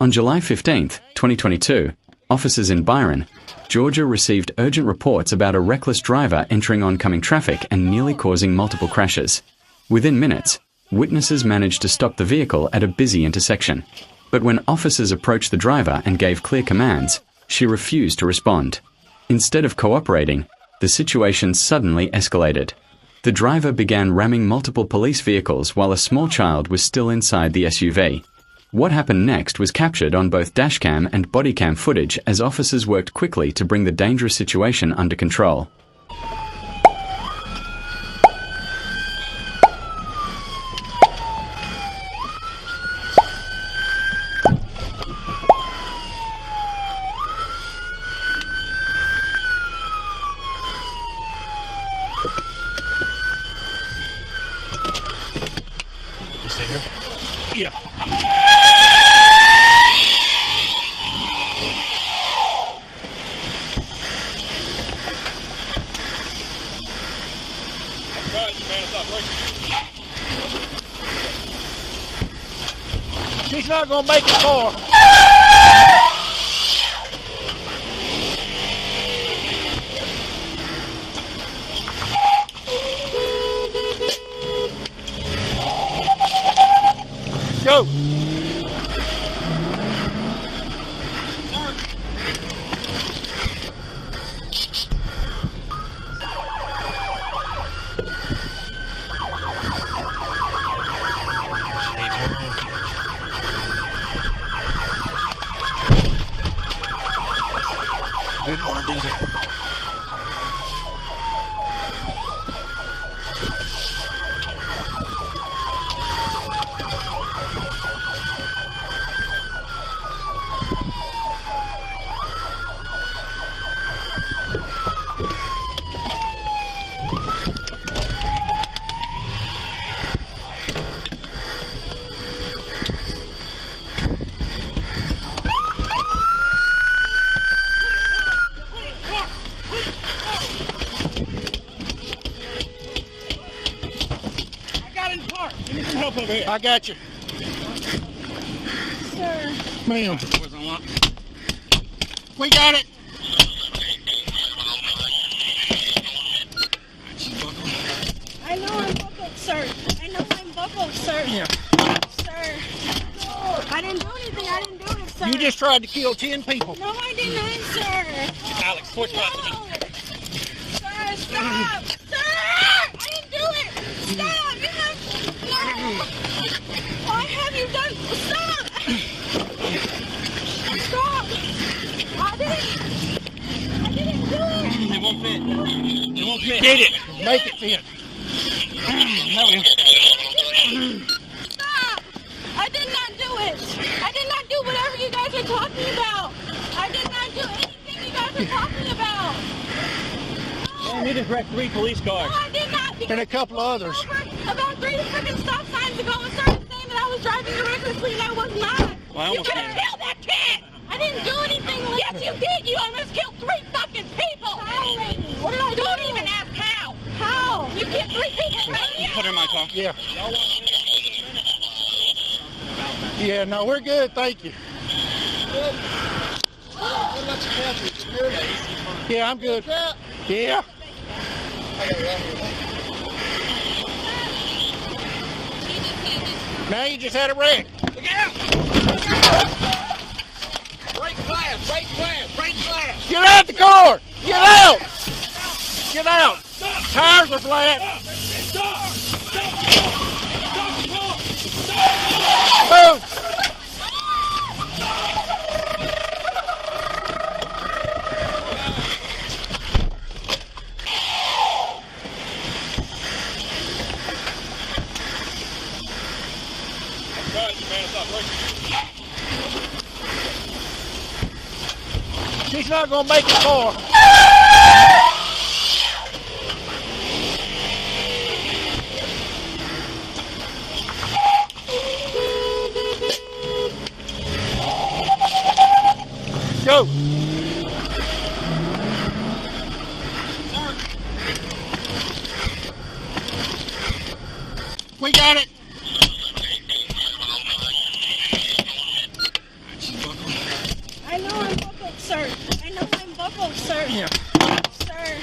On July 15, 2022, officers in Byron, Georgia received urgent reports about a reckless driver entering oncoming traffic and nearly causing multiple crashes. Within minutes, witnesses managed to stop the vehicle at a busy intersection. But when officers approached the driver and gave clear commands, she refused to respond. Instead of cooperating, the situation suddenly escalated. The driver began ramming multiple police vehicles while a small child was still inside the SUV. What happened next was captured on both dashcam and bodycam footage as officers worked quickly to bring the dangerous situation under control. Stay here? Yeah. She's not gonna make it far. Go. Good morning. Help over here. I got you. Sir. Ma'am. We got it. I know I'm buckled, sir. I know I'm buckled, sir. Yeah. Sir. I didn't do anything. I didn't do it, sir. You just tried to kill 10 people. No, I didn't, sir. Alex, switch back to me. Sir, stop. Sir! I didn't do it. Stop. You have... No. Why have you done... Stop. Stop. I didn't do it. It won't fit. It won't fit. Get it. Make it fit. No. Stop. I did not do it. I did not do whatever you guys are talking about. I did not do anything you guys are talking about. We need to correct 3 police cars. No, I did not. And a couple others. About 3 freaking stop signs ago and started saying that I was driving recklessly and I was not. Well, You could have killed that kid. I didn't do anything. Yes, you did. You almost killed 3 fucking people. How, lady? What did I do? Don't even ask how. How? You killed 3 people. Put her in my car. Yeah. Y'all want to Yeah, no, we're good. Thank you. good? What about your cat? You good? Yeah, I'm good. Yeah. I got it right here. Now you just had a wreck. Look out! Break glass! Break glass! Break glass! Get out the car! Get out! Get out! Tires are flat. Move! She's not gonna make it far. Go. We got it. No, sir. Yeah. Sir.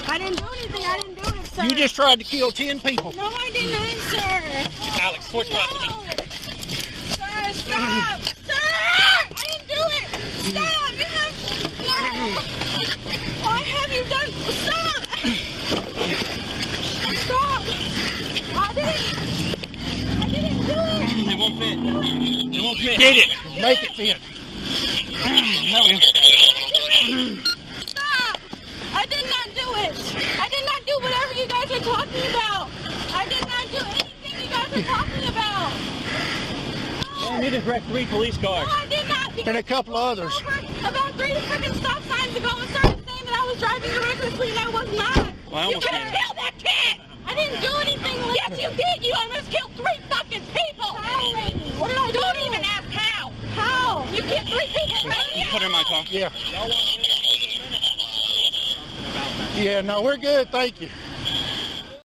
I didn't do anything. I didn't do it, sir. You just tried to kill 10 people. No, I did not, sir. Alex, push No. Sir, stop. Sir! I didn't do it. Stop. You have... No. Why have you done... Stop. Stop. I didn't do it. It won't fit. It won't fit. Get it. Make it fit. No. Stop. I did not do it. I did not do whatever you guys are talking about. I did not do anything you guys are talking about. I need to wreck 3 police cars. No, I did not. And a couple others. About 3 freaking stop signs ago and started saying that I was driving recklessly and I was not. Well, You could have killed that kid. I didn't do anything. Yes, you did. You almost killed 3 fucking people. How, lady? What did I do? Don't even ask how. How? You killed 3 people. Put her in my car. Yeah. Yeah, no, we're good. Thank you.